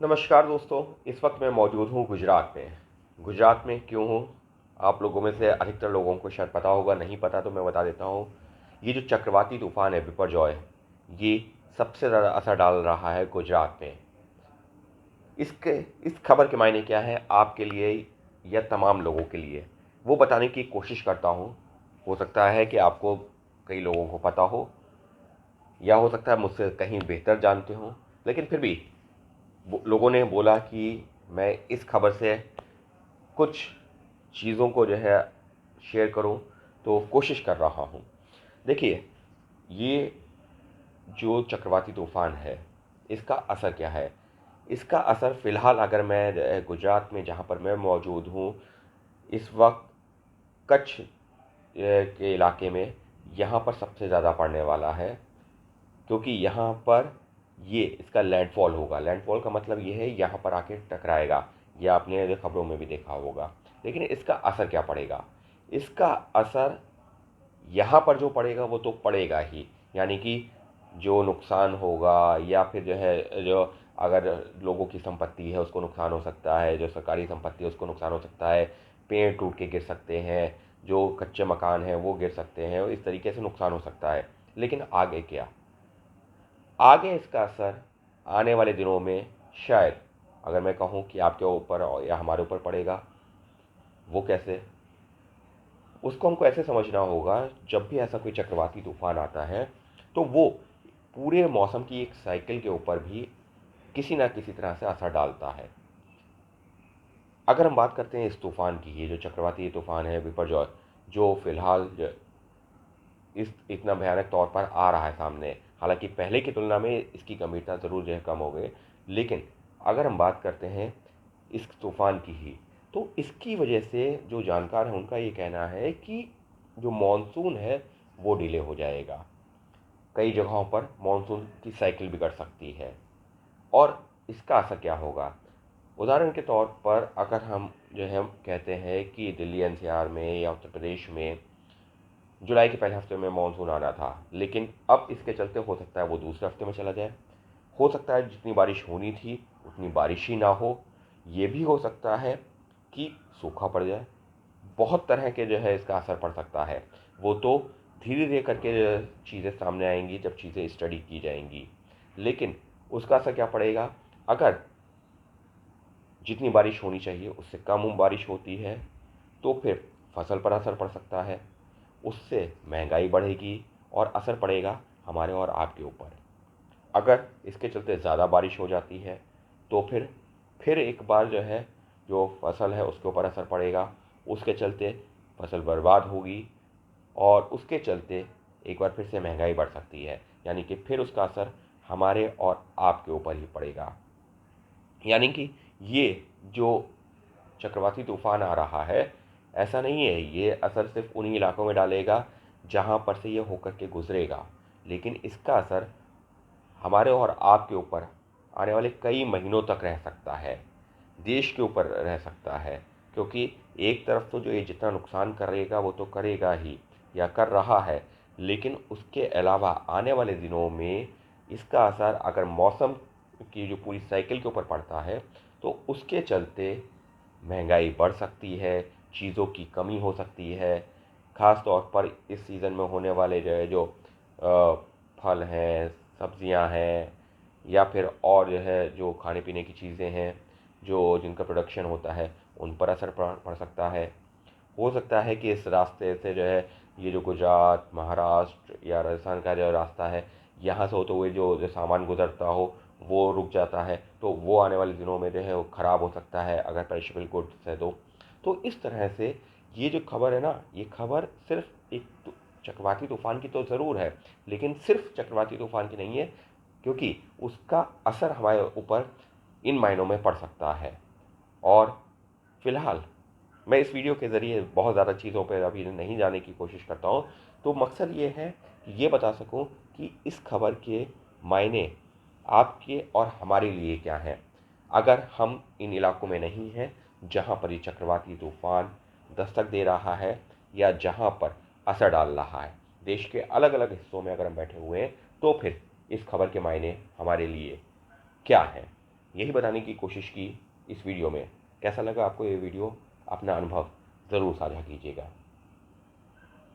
नमस्कार दोस्तों। इस वक्त मैं मौजूद हूँ गुजरात में। गुजरात में क्यों हूँ, आप लोगों में से अधिकतर लोगों को शायद पता होगा, नहीं पता तो मैं बता देता हूँ। ये जो चक्रवाती तूफान है बिपरजॉय, ये सबसे ज़्यादा असर डाल रहा है गुजरात में। इसके इस खबर के मायने क्या है आपके लिए या तमाम लोगों के लिए, वो बताने की कोशिश करता हूँ। हो सकता है कि आपको, कई लोगों को पता हो, या हो सकता है मुझसे कहीं बेहतर जानते हो, लेकिन फिर भी लोगों ने बोला कि मैं इस खबर से कुछ चीज़ों को जो है शेयर करूं, तो कोशिश कर रहा हूं। देखिए, ये जो चक्रवाती तूफान है, इसका असर क्या है। इसका असर फ़िलहाल अगर मैं गुजरात में जहां पर मैं मौजूद हूं इस वक्त, कच्छ के इलाके में, यहाँ पर सबसे ज़्यादा पड़ने वाला है। क्योंकि यहाँ पर ये इसका लैंडफॉल होगा। लैंडफॉल का मतलब ये है यहाँ पर आके टकराएगा। यह आपने खबरों में भी देखा होगा। लेकिन इसका असर क्या पड़ेगा, इसका असर यहाँ पर जो पड़ेगा वो तो पड़ेगा ही। यानी कि जो नुकसान होगा, या फिर जो है, जो अगर लोगों की संपत्ति है उसको नुकसान हो सकता है, जो सरकारी संपत्ति है उसको नुकसान हो सकता है, पेड़ टूट के गिर सकते हैं, जो कच्चे मकान हैं वो गिर सकते हैं, इस तरीके से नुकसान हो सकता है। लेकिन आगे क्या, आगे इसका असर आने वाले दिनों में शायद, अगर मैं कहूँ कि आपके ऊपर या हमारे ऊपर पड़ेगा, वो कैसे, उसको हमको ऐसे समझना होगा। जब भी ऐसा कोई चक्रवाती तूफान आता है तो वो पूरे मौसम की एक साइकिल के ऊपर भी किसी ना किसी तरह से असर डालता है। अगर हम बात करते हैं इस तूफान की, ये जो चक्रवाती तूफान है बिपरजॉय, जो फिलहाल इस इतना भयानक तौर पर आ रहा है सामने, हालांकि पहले की तुलना में इसकी गंभीरता ज़रूर जो है कम हो गई। लेकिन अगर हम बात करते हैं इस तूफ़ान की ही, तो इसकी वजह से जो जानकार हैं उनका ये कहना है कि जो मानसून है वो डिले हो जाएगा। कई जगहों पर मानसून की साइकिल बिगड़ सकती है। और इसका असर क्या होगा, उदाहरण के तौर पर अगर हम जो है कहते हैं कि दिल्ली एनसीआर में या उत्तर प्रदेश में जुलाई के पहले हफ्ते में मानसून आना था, लेकिन अब इसके चलते हो सकता है वो दूसरे हफ्ते में चला जाए। हो सकता है जितनी बारिश होनी थी उतनी बारिश ही ना हो। ये भी हो सकता है कि सूखा पड़ जाए। बहुत तरह के जो है इसका असर पड़ सकता है। वो तो धीरे धीरे करके चीज़ें सामने आएंगी जब चीज़ें स्टडी की जाएंगी। लेकिन उसका असर क्या पड़ेगा, अगर जितनी बारिश होनी चाहिए उससे कम बारिश होती है तो फिर फसल पर असर पड़ सकता है। उससे महंगाई बढ़ेगी और असर पड़ेगा हमारे और आपके ऊपर। अगर इसके चलते ज़्यादा बारिश हो जाती है तो फिर एक बार जो है, जो फसल है उसके ऊपर असर पड़ेगा। उसके चलते फसल बर्बाद होगी और उसके चलते एक बार फिर से महंगाई बढ़ सकती है। यानी कि फिर उसका असर हमारे और आपके ऊपर ही पड़ेगा। यानी कि ये जो चक्रवाती तूफान आ रहा है, ऐसा नहीं है ये असर सिर्फ उन्हीं इलाकों में डालेगा जहाँ पर से ये होकर के गुजरेगा। लेकिन इसका असर हमारे और आपके ऊपर आने वाले कई महीनों तक रह सकता है, देश के ऊपर रह सकता है। क्योंकि एक तरफ तो जो ये जितना नुकसान करेगा वो तो करेगा ही, या कर रहा है, लेकिन उसके अलावा आने वाले दिनों में इसका असर अगर मौसम की जो पूरी साइकिल के ऊपर पड़ता है तो उसके चलते महंगाई बढ़ सकती है, चीज़ों की कमी हो सकती है। ख़ास तौर पर इस सीज़न में होने वाले जो है, जो फल हैं, सब्जियां हैं, या फिर और जो है जो खाने पीने की चीज़ें हैं, जो जिनका प्रोडक्शन होता है, उन पर असर पड़ सकता है। हो सकता है कि इस रास्ते से जो है, ये जो गुजरात, महाराष्ट्र या राजस्थान का जो रास्ता है, यहाँ से होते हुए जो सामान गुजरता हो वो रुक जाता है, तो वो आने वाले दिनों में जो है वो ख़राब हो सकता है अगर पेरिशेबल गुड्स है तो इस तरह से ये जो खबर है ना, ये खबर सिर्फ एक चक्रवाती तूफान की तो ज़रूर है, लेकिन सिर्फ चक्रवाती तूफान की नहीं है। क्योंकि उसका असर हमारे ऊपर इन मायनों में पड़ सकता है। और फिलहाल मैं इस वीडियो के ज़रिए बहुत ज़्यादा चीज़ों पर अभी नहीं जाने की कोशिश करता हूँ। तो मकसद ये है कि ये बता सकूँ कि इस खबर के मायने आपके और हमारे लिए क्या हैं, अगर हम इन इलाकों में नहीं हैं जहाँ पर ये चक्रवाती तूफ़ान दस्तक दे रहा है, या जहाँ पर असर डाल रहा है। देश के अलग अलग हिस्सों में अगर हम बैठे हुए हैं तो फिर इस खबर के मायने हमारे लिए क्या हैं। यही बताने की कोशिश की इस वीडियो में। कैसा लगा आपको ये वीडियो? अपना अनुभव ज़रूर साझा कीजिएगा।